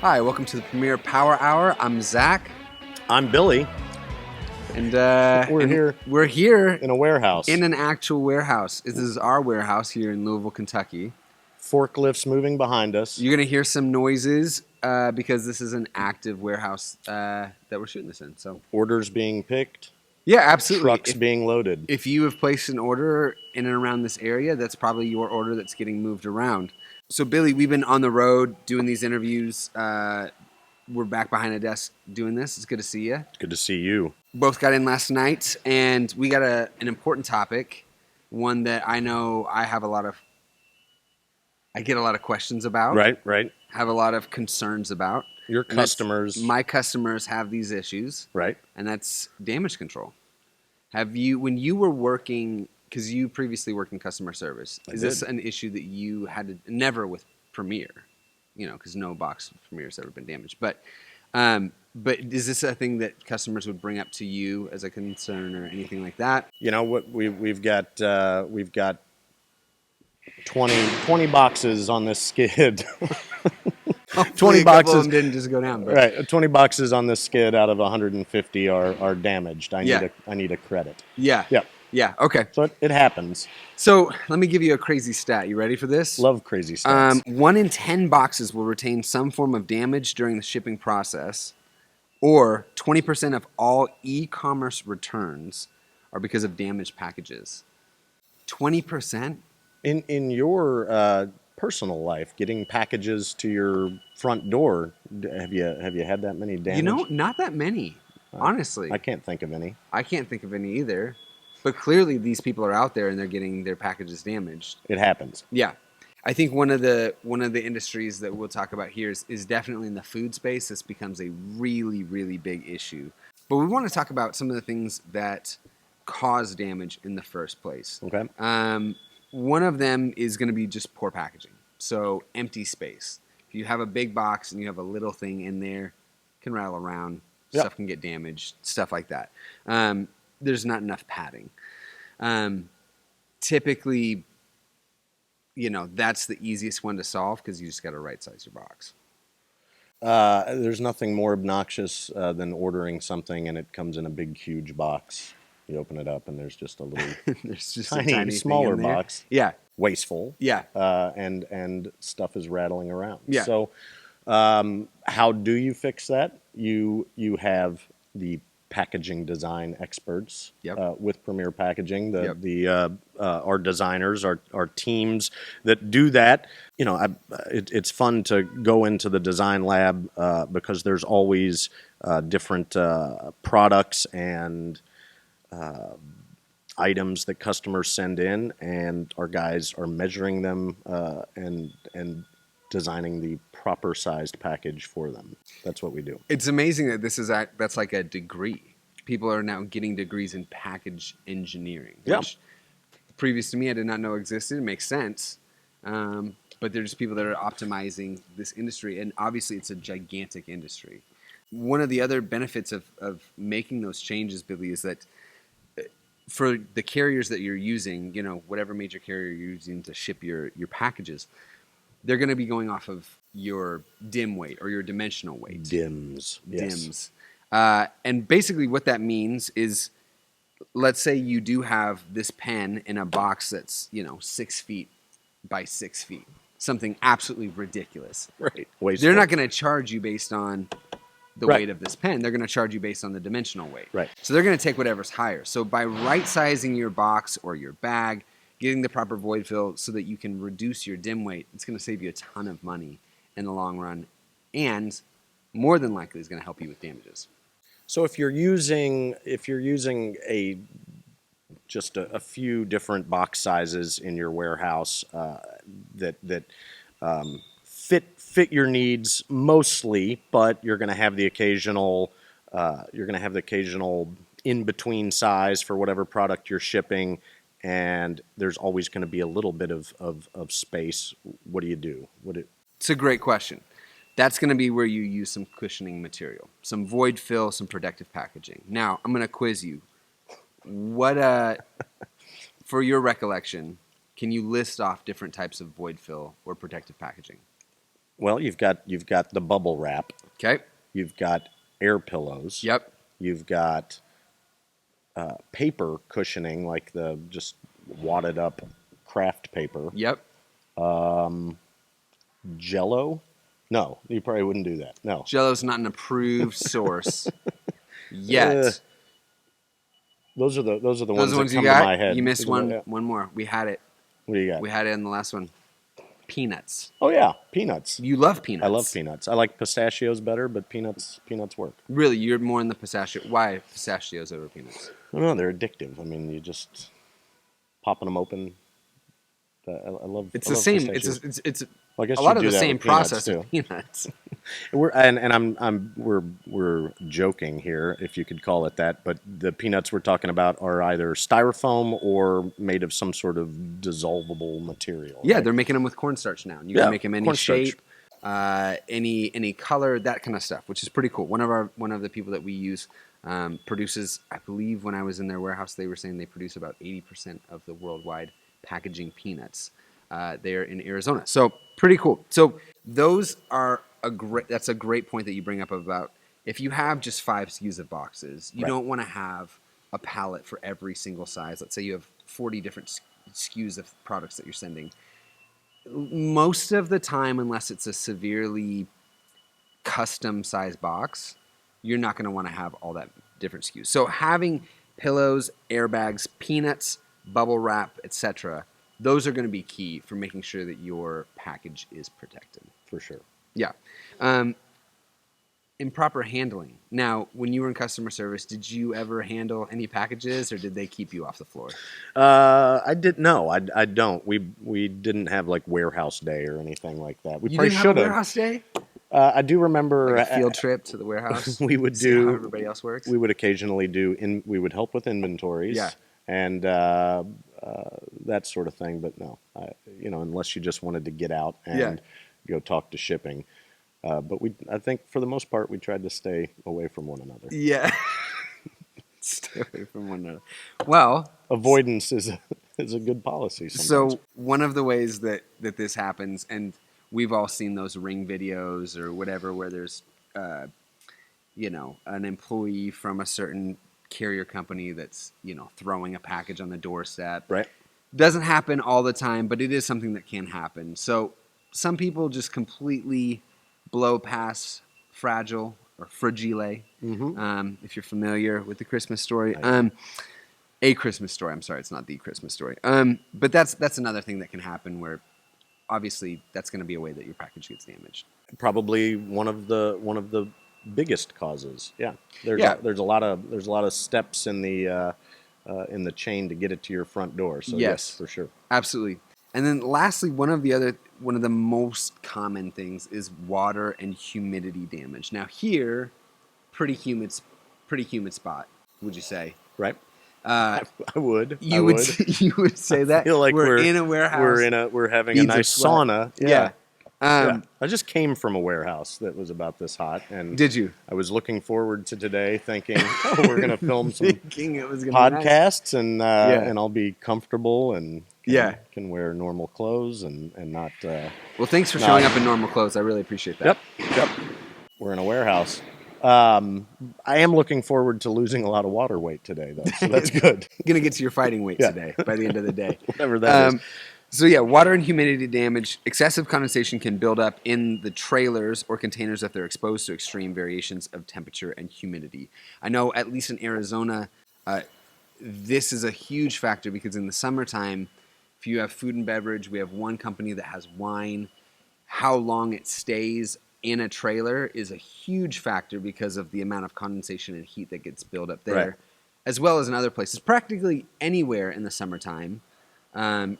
Hi, welcome to the Premier Power Hour. I'm Zach, I'm Billy. and We're here in a warehouse. in an actual warehouse. This is our warehouse here in Louisville, Kentucky. Forklifts moving behind us. You're gonna hear some noises because this is an active warehouse that we're shooting this in. So Orders being picked. yeah, absolutely. Trucks being loaded. If you have placed an order in and around this area, that's probably your order that's getting moved around. So Billy, we've been on the road doing these interviews. We're back behind a desk doing this. It's good to see you. Good to see you. Both got in last night, and we got an important topic, one that I know I get a lot of questions about. Right. Have a lot of concerns about. Your customers. My customers have these issues. Right. And that's damage control. When you were working, because you previously worked in customer service, is this an issue that you had to, never with Premier, because no box of Premier has ever been damaged, but is this a thing that customers would bring up to you as a concern or anything like that? You know what? We've got 20 boxes on this skid. 20 boxes. Of them didn't just go down. But. Right. 20 boxes on this skid out of 150 are damaged. I need a credit. Yeah. Okay. So it happens. So let me give you a crazy stat. You ready for this? Love crazy stats. 1 in 10 boxes will retain some form of damage during the shipping process, or 20% of all e-commerce returns are because of damaged packages. 20%? In your personal life, getting packages to your front door, have you had that many damaged? Not that many, honestly. I can't think of any. I can't think of any either. But clearly these people are out there and they're getting their packages damaged. It happens. Yeah. I think one of the industries that we'll talk about here is definitely in the food space. This becomes a really, really big issue. But we want to talk about some of the things that cause damage in the first place. Okay. One of them is going to be just poor packaging. So empty space. If you have a big box and you have a little thing in there, it can rattle around. Yep. Stuff can get damaged. Stuff like that. There's not enough padding. Typically, that's the easiest one to solve because you just got to right size your box. There's nothing more obnoxious than ordering something and it comes in a big, huge box. You open it up and there's just a little tiny smaller box. Yeah. Wasteful. Yeah. And stuff is rattling around. Yeah. So how do you fix that? You have the packaging design experts. Yep. With Premier Packaging, our designers, our teams that do that. It's fun to go into the design lab because there's always different products and items that customers send in, and our guys are measuring them and designing the proper sized package for them. That's what we do. It's amazing that that's like a degree. People are now getting degrees in package engineering, which previous to me I did not know existed. It makes sense. But they're just people that are optimizing this industry, and obviously it's a gigantic industry. One of the other benefits of making those changes, Billy, is that for the carriers that you're using, whatever major carrier you're using to ship your packages, they're going to be going off of your dim weight or your dimensional weight. DIMS. Yes. DIMS. And basically what that means is, let's say you do have this pen in a box that's, 6 feet by 6 feet. Something absolutely ridiculous. Right. Wasteful. They're not going to charge you based on the weight of this pen. They're going to charge you based on the dimensional weight. Right. So they're going to take whatever's higher. So by right-sizing your box or your bag, getting the proper void fill so that you can reduce your dim weight, it's going to save you a ton of money in the long run, and more than likely is going to help you with damages. So if you're using just a few different box sizes in your warehouse that fit your needs mostly, but you're going to have the occasional in between size for whatever product you're shipping, and there's always going to be a little bit of space. What do? It's a great question. That's going to be where you use some cushioning material, some void fill, some protective packaging. Now, I'm going to quiz you. What, for your recollection, can you list off different types of void fill or protective packaging? Well, you've got the bubble wrap. Okay. You've got air pillows. Yep. You've got paper cushioning, like the just wadded up craft paper. Yep. Jello? No, you probably wouldn't do that. No. Jello's not an approved source Uh, yet. those are the Those ones that ones you come to got? my head. You missed Those are one. One more. We had it. What do you got? We had it in the last one. Peanuts. Oh yeah, peanuts. You love peanuts. I love peanuts. I like pistachios better, but peanuts work. Really, you're more in the pistachio. Why pistachios over peanuts? I don't know, they're addictive. I mean, you just popping them open. I love. It's I the love same. pistachios. It's Well, I guess a you lot of do the that same with peanuts, process too. of peanuts. We're joking here, if you could call it that, but the peanuts we're talking about are either styrofoam or made of some sort of dissolvable material. Yeah, right? they're making them with cornstarch now. You Yeah, can make them any cornstarch. shape, any color, that kind of stuff, which is pretty cool. One of the people that we use produces, I believe, when I was in their warehouse, they were saying they produce about 80% of the worldwide packaging peanuts. They're in Arizona, so pretty cool. So those are that's a great point that you bring up about if you have just 5 SKUs of boxes, you Right. don't want to have a pallet for every single size. Let's say you have 40 different SKUs of products that you're sending. Most of the time, unless it's a severely custom size box, you're not going to want to have all that different SKUs. So having pillows, airbags, peanuts, bubble wrap, etc., those are going to be key for making sure that your package is protected. For sure. Yeah. Improper handling. Now, when you were in customer service, did you ever handle any packages, or did they keep you off the floor? I didn't. No, I don't. We didn't have like warehouse day or anything like that. We You probably didn't have should a have. warehouse day? I do remember Like a field trip to the warehouse? we would See how do. everybody else works? We would occasionally do. We would help with inventories. Yeah. And that sort of thing. But no, unless you just wanted to get out and go talk to shipping. But I think for the most part, we tried to stay away from one another. Yeah. Stay away from one another. Well, Avoidance is a good policy sometimes. so one of the ways that this happens, and we've all seen those Ring videos or whatever, where there's, an employee from a certain carrier company that's, throwing a package on the doorstep. Right. Doesn't happen all the time, but it is something that can happen. So some people just completely blow past fragile or fragile. If you're familiar with the Christmas story, a Christmas story. I'm sorry, it's not the Christmas story. But that's another thing that can happen where obviously that's going to be a way that your package gets damaged. Probably one of the biggest causes. Yeah. There's a lot of steps in the chain to get it to your front door. So yes, for sure. Absolutely. And then lastly, one of the most common things is water and humidity damage. Now here, pretty humid spot, would you say? Right. I would. You would say that. I feel like we're in a warehouse. We're having a nice sauna. Yeah. I just came from a warehouse that was about this hot, and did you? I was looking forward to today, thinking, we're going to film some it was gonna podcasts, be nice. And I'll be comfortable and can wear normal clothes and not. Well, thanks for showing up in normal clothes. I really appreciate that. Yep. We're in a warehouse. I am looking forward to losing a lot of water weight today, though, so that's good. Gonna get to your fighting weight today by the end of the day. Whatever that is. So yeah, water and humidity damage. Excessive condensation can build up in the trailers or containers if they're exposed to extreme variations of temperature and humidity. I know at least in Arizona, this is a huge factor because in the summertime, if you have food and beverage, we have one company that has wine. How long it stays in a trailer is a huge factor because of the amount of condensation and heat that gets built up there, as well as in other places. Practically anywhere in the summertime,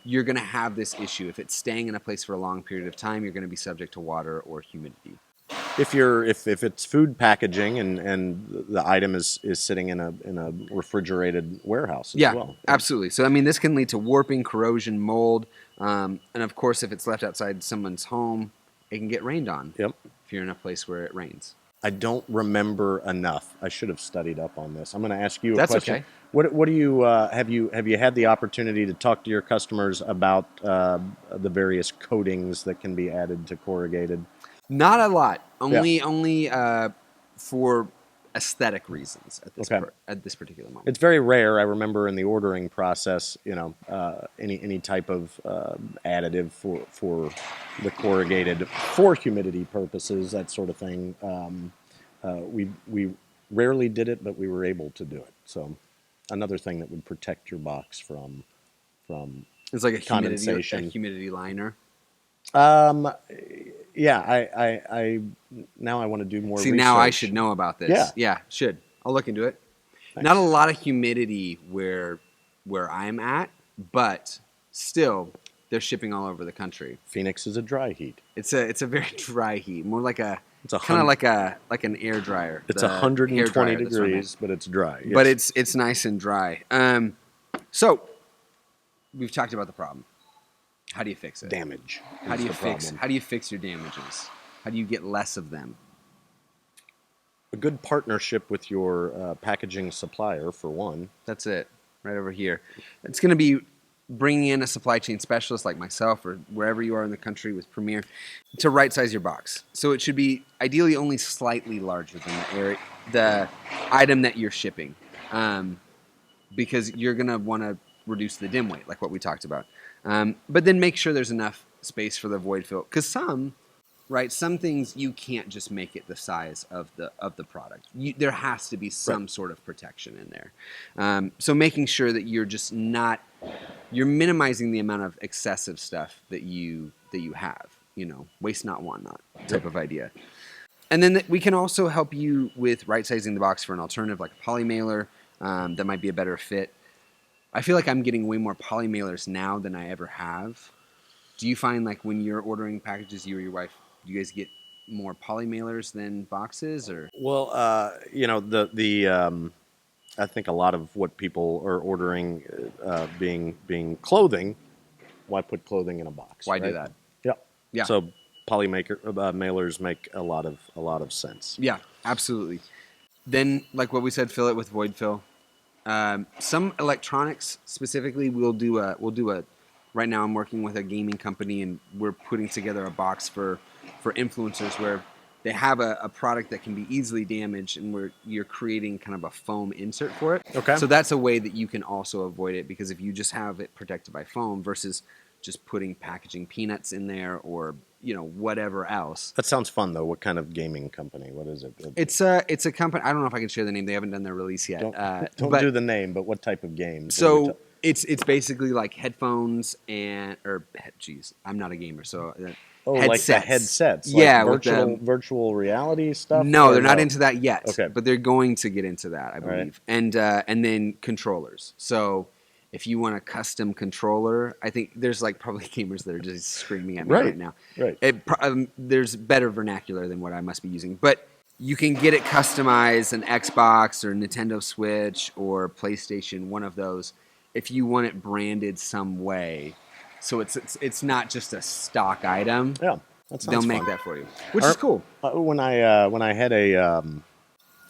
you're going to have this issue. If it's staying in a place for a long period of time, you're going to be subject to water or humidity. If it's food packaging and the item is sitting in a refrigerated warehouse as well. Absolutely. So this can lead to warping, corrosion, mold, and of course, if it's left outside someone's home, it can get rained on. Yep. If you're in a place where it rains. I don't remember enough. I should have studied up on this. I'm going to ask you a question. Okay. What do you have you had the opportunity to talk to your customers about the various coatings that can be added to corrugated? Not a lot. Yeah. Only for aesthetic reasons Okay. At this particular moment. It's very rare. I remember in the ordering process, any type of additive for the corrugated for humidity purposes, that sort of thing. We rarely did it, but we were able to do it. So another thing that would protect your box from It's like a condensation. humidity liner. Yeah, I now I want to do more See, research. now I should know about this. Yeah. Should. I'll look into it. Thanks. Not a lot of humidity where I'm at, but still, they're shipping all over the country. Phoenix is a dry heat. It's a very dry heat, more like It's a kind of like an air dryer. It's the 120 hair dryer, that's what I meant. degrees, but it's dry. Yes. But it's nice and dry. So we've talked about the problem. How do you fix it? damage. How do you is the problem. How do you fix your damages? How do you get less of them? A good partnership with your packaging supplier, for one. That's it, right over here. It's going to be bringing in a supply chain specialist like myself or wherever you are in the country with Premier to right size your box. So it should be ideally only slightly larger than the item that you're shipping, because you're going to want to reduce the dim weight, like what we talked about. But then make sure there's enough space for the void fill, because some things you can't just make it the size of the product. There has to be some sort of protection in there. So making sure that you're minimizing the amount of excessive stuff that you have. Waste not, want not type of idea. And then we can also help you with right sizing the box for an alternative like a poly mailer that might be a better fit. I feel like I'm getting way more poly mailers now than I ever have. Do you find like when you're ordering packages, you or your wife, do you guys get more poly mailers than boxes, or? Well, I think a lot of what people are ordering being clothing. Why put clothing in a box? Why right? do that? Yeah. So mailers make a lot of sense. Yeah, absolutely. Then, like what we said, fill it with void fill. Some electronics specifically, we'll do a. Right now, I'm working with a gaming company, and we're putting together a box for influencers where they have a product that can be easily damaged, and where you're creating kind of a foam insert for it. Okay. So that's a way that you can also avoid it, because if you just have it protected by foam versus just putting packaging peanuts in there or whatever else. That sounds fun though. What kind of gaming company? What is it? It's a company. I don't know if I can share the name. They haven't done their release yet. Don't do the name, but what type of games? So it's basically like headphones I'm not a gamer, so headsets. Like the headsets. Yeah, like virtual reality stuff. No, they're not into that yet. Okay, but they're going to get into that, I believe. Right. And then controllers. So if you want a custom controller, I think there's like probably gamers that are just screaming at me right now. Right. There's better vernacular than what I must be using, but you can get it customized, an Xbox or Nintendo Switch or PlayStation, one of those, if you want it branded some way. So it's not just a stock item. Yeah, that sounds They'll make fun. that for you, which is cool. When I had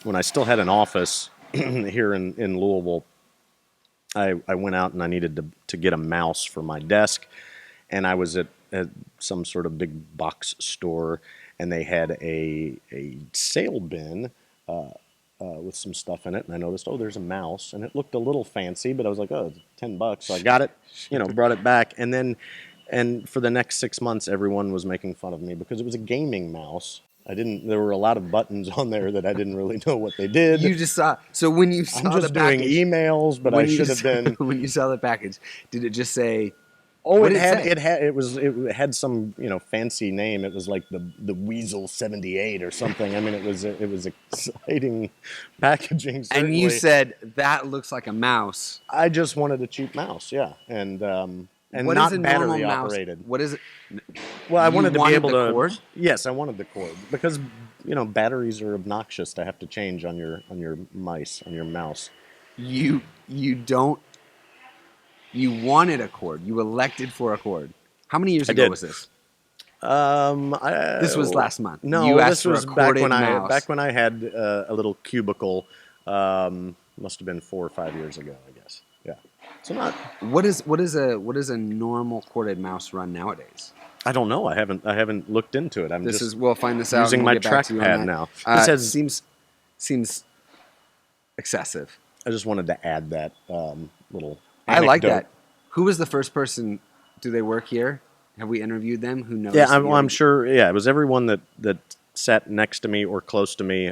when I still had an office here in Louisville, I went out and I needed to get a mouse for my desk, and I was at some sort of big box store, and they had a sale bin with some stuff in it, and I noticed, there's a mouse, and it looked a little fancy, but I was like, it's $10, so I got it, brought it back, and for the next 6 months, everyone was making fun of me because it was a gaming mouse. There were a lot of buttons on there that I didn't really know what they did. You just saw. So when you saw I'm just the package, doing emails, but I should have been. When you saw the package, did it just say? It had some fancy name. It was like the Weasel 78 or something. I mean, it was exciting packaging. Certainly. And you said that looks like a mouse. I just wanted a cheap mouse, yeah, and what not is a battery normal operated. Mouse? What is it? Well, I wanted to be able to. Cord? Yes, I wanted the cord because batteries are obnoxious to have to change on your mouse. You don't. You wanted a cord. You elected for a cord. How many years ago was this? This was last month. No, you asked this was for a corded back mouse. when I had a little cubicle. Must have been 4 or 5 years ago, I guess. Yeah. So not. What is a normal corded mouse run nowadays? I don't know. I haven't looked into it. We'll find this out. Using and my we'll get back to you on trackpad that. now. It says seems excessive. I just wanted to add that little. I like anecdote. that. Who was the first person? Do they work here? Have we interviewed them? Who knows? Yeah, I'm sure. Yeah, it was everyone that sat next to me or close to me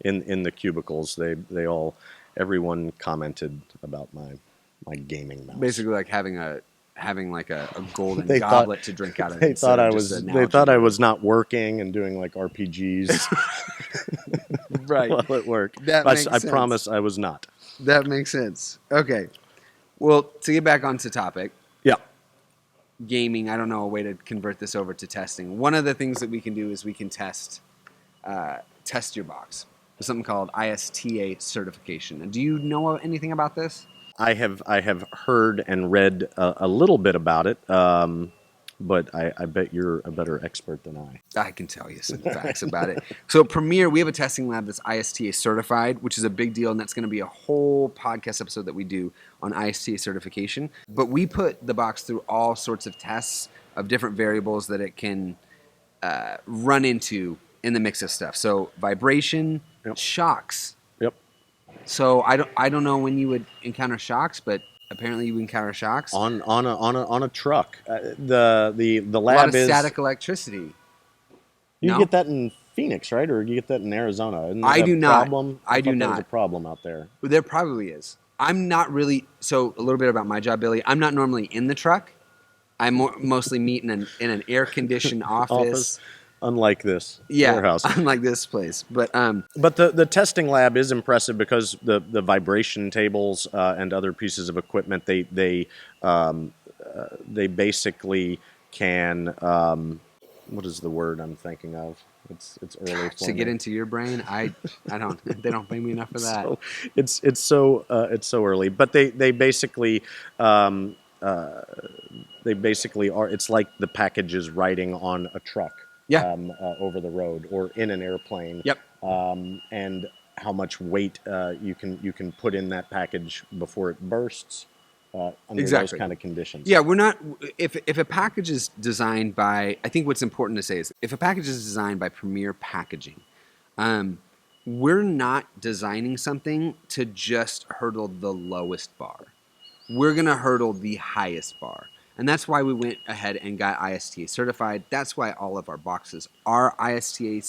in the cubicles. Everyone commented about my gaming mouse. Basically, like having a golden They goblet to drink out of. They thought I was not working and doing like RPGs right while at work. I promise I was not. That makes sense. Okay. Well, to get back onto topic. Yeah. Gaming, I don't know a way to convert this over to testing. One of the things that we can do is we can test your box. There's something called ISTA certification. Do you know anything about this? I have heard and read a little bit about it, but I bet you're a better expert than I. I can tell you some facts about it. So Premier, we have a testing lab that's ISTA certified, which is a big deal, and that's going to be a whole podcast episode that we do on ISTA certification. But we put the box through all sorts of tests of different variables that it can run into in the mix of stuff. So vibration, shocks. Yep. So I don't know when you would encounter shocks, but apparently you encounter shocks on a truck. The lab a lot of is static electricity. You get that in Phoenix, right? Or you get that in Arizona? I do not. Problem? I do not. There's a problem out there. There probably is. I'm not really. So a little bit about my job, Billy. I'm not normally in the truck. I mostly meet in an air-conditioned office. Unlike this warehouse. Unlike this place. But the testing lab is impressive because the vibration tables and other pieces of equipment they basically can what is the word I'm thinking of? It's early for to me. get into your brain. I don't. They don't pay me enough for that. So it's so early, but they basically. They basically are. It's like the package is riding on a truck. Yeah. Over the road or in an airplane. Yep. And how much weight you can put in that package before it bursts under those kind of conditions. Yeah, we're not. If a package is designed by, I think what's important to say is, if a package is designed by Premier Packaging, we're not designing something to just hurdle the lowest bar. We're gonna hurdle the highest bar. And that's why we went ahead and got ISTA certified. That's why all of our boxes are ISTA.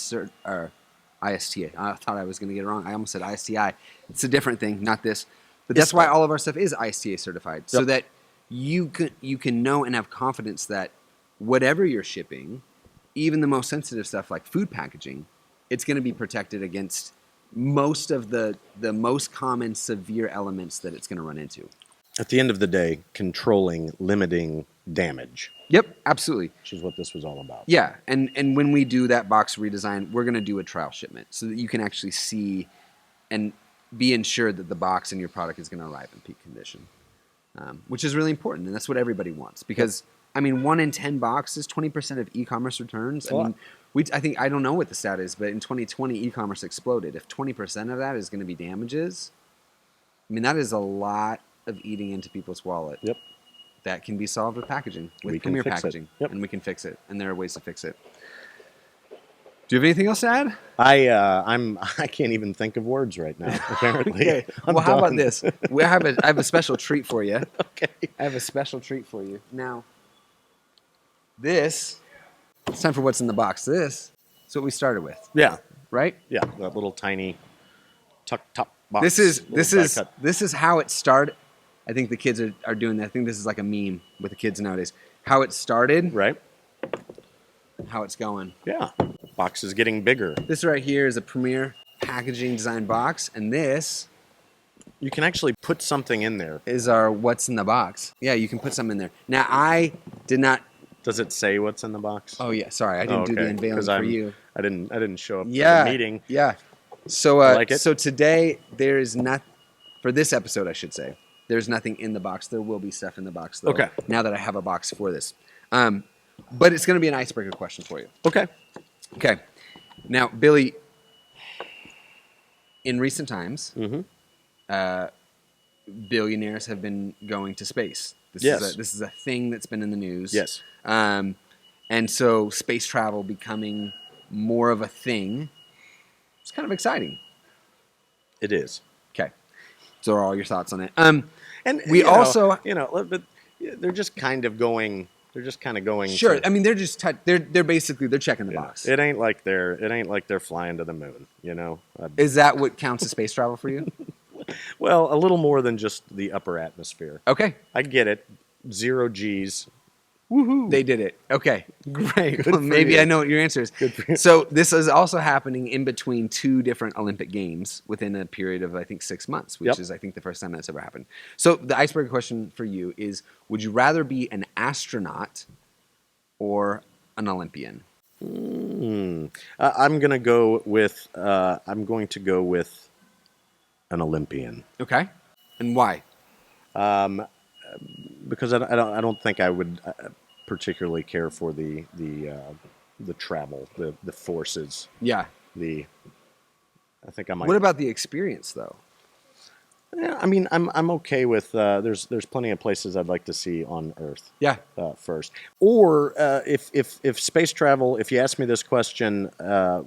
I thought I was going to get it wrong. I almost said ISTI. It's a different thing, not this. But that's why all of our stuff is ISTA certified, so that you can know and have confidence that whatever you're shipping, even the most sensitive stuff like food packaging, it's going to be protected against most of the most common severe elements that it's going to run into. At the end of the day, controlling, limiting damage. Yep, absolutely. Which is what this was all about. Yeah, and when we do that box redesign, we're going to do a trial shipment so that you can actually see and be ensured that the box and your product is going to arrive in peak condition, which is really important, and that's what everybody wants. Because, I mean, 1 in 10 boxes, 20% of e-commerce returns. I mean, I don't know what the stat is, but in 2020, e-commerce exploded. If 20% of that is going to be damages, I mean, that is a lot of eating into people's wallet. Yep. That can be solved with packaging, with Premier Packaging. Yep. And we can fix it. And there are ways to fix it. Do you have anything else to add? I can't even think of words right now, apparently. Okay. Well, how about this? I have a special treat for you. Okay. I have a special treat for you. Now, it's time for what's in the box. This is what we started with. Yeah. Right? Yeah. That little tiny top box. This is how it started. I think the kids are doing that. I think this is like a meme with the kids nowadays. How it started. Right. How it's going. Yeah. The box is getting bigger. This right here is a Premier Packaging design box. And this... You can actually put something in there. Is our what's in the box. Yeah, you can put something in there. Now, I did not... Does it say what's in the box? Oh, yeah. Sorry, I didn't do the unveiling for you. I didn't show up for the meeting. Yeah. So, so today, there is not... For this episode, I should say, there's nothing in the box. There will be stuff in the box, though. Okay. Now that I have a box for this. But it's going to be an icebreaker question for you. Okay. Now, Billy, in recent times, billionaires have been going to space. This is a thing that's been in the news. Yes. And so space travel becoming more of a thing, it's kind of exciting. It is. Okay. So are all your thoughts on it? And we also, but they're just kind of going. They're just kind of going. Sure. I mean, they're just they're basically they're checking the box. It ain't like they're flying to the moon. Is that what counts as space travel for you? Well, a little more than just the upper atmosphere. Okay. I get it. 0 G's. Woohoo! They did it. Okay, great. Good Well, maybe you. I know what your answer is. Good for you. So this is also happening in between 2 different Olympic Games within a period of, I think, 6 months, which is, I think, the first time that's ever happened. So the icebreaker question for you is, would you rather be an astronaut or an Olympian? I'm going to go with an Olympian. Okay. And why? Because I don't think I would particularly care for the travel, the forces. Yeah. I think I might. What about the experience, though? Yeah, I mean, I'm okay with. There's plenty of places I'd like to see on Earth. Yeah. First, or if space travel. If you ask me this question,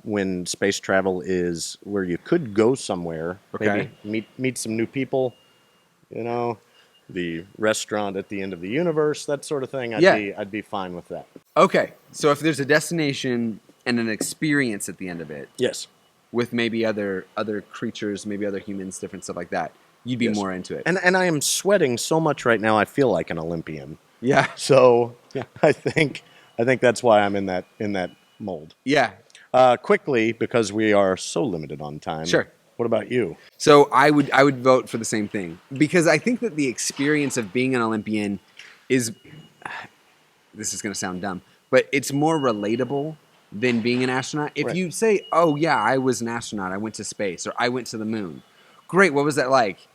when space travel is where you could go somewhere, okay, maybe meet some new people, the restaurant at the end of the universe, that sort of thing. I'd be fine with that. Okay, so if there's a destination and an experience at the end of it, yes, with maybe other creatures, maybe other humans, different stuff like that, you'd be more into it. And I am sweating so much right now. I feel like an Olympian. Yeah. So I think that's why I'm in that mold. Yeah. Quickly, because we are so limited on time. Sure. What about you? So I would vote for the same thing, because I think that the experience of being an Olympian is, this is going to sound dumb, but it's more relatable than being an astronaut. If you say, oh yeah, I was an astronaut, I went to space, or I went to the moon. Great, what was that like?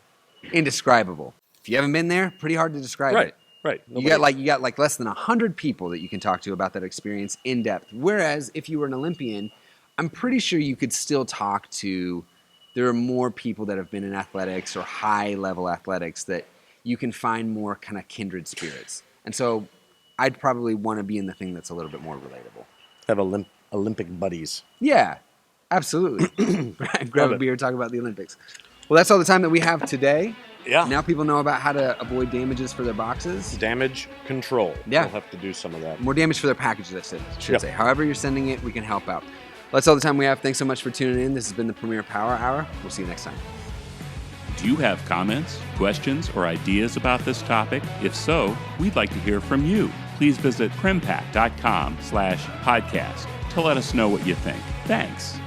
Indescribable. If you haven't been there, pretty hard to describe it. Right. You got like less than 100 people that you can talk to about that experience in depth. Whereas if you were an Olympian, I'm pretty sure you could still talk to. There are more people that have been in athletics or high-level athletics that you can find more kind of kindred spirits. And so I'd probably want to be in the thing that's a little bit more relatable. Have Olympic buddies. Yeah, absolutely. Grab a beer, talk about the Olympics. Well, that's all the time that we have today. Yeah. Now people know about how to avoid damages for their boxes. Damage control. Yeah. We'll have to do some of that. More damage for their packages, I should say. However you're sending it, we can help out. That's all the time we have. Thanks so much for tuning in. This has been the Premier Power Hour. We'll see you next time. Do you have comments, questions, or ideas about this topic? If so, we'd like to hear from you. Please visit primpack.com/podcast to let us know what you think. Thanks.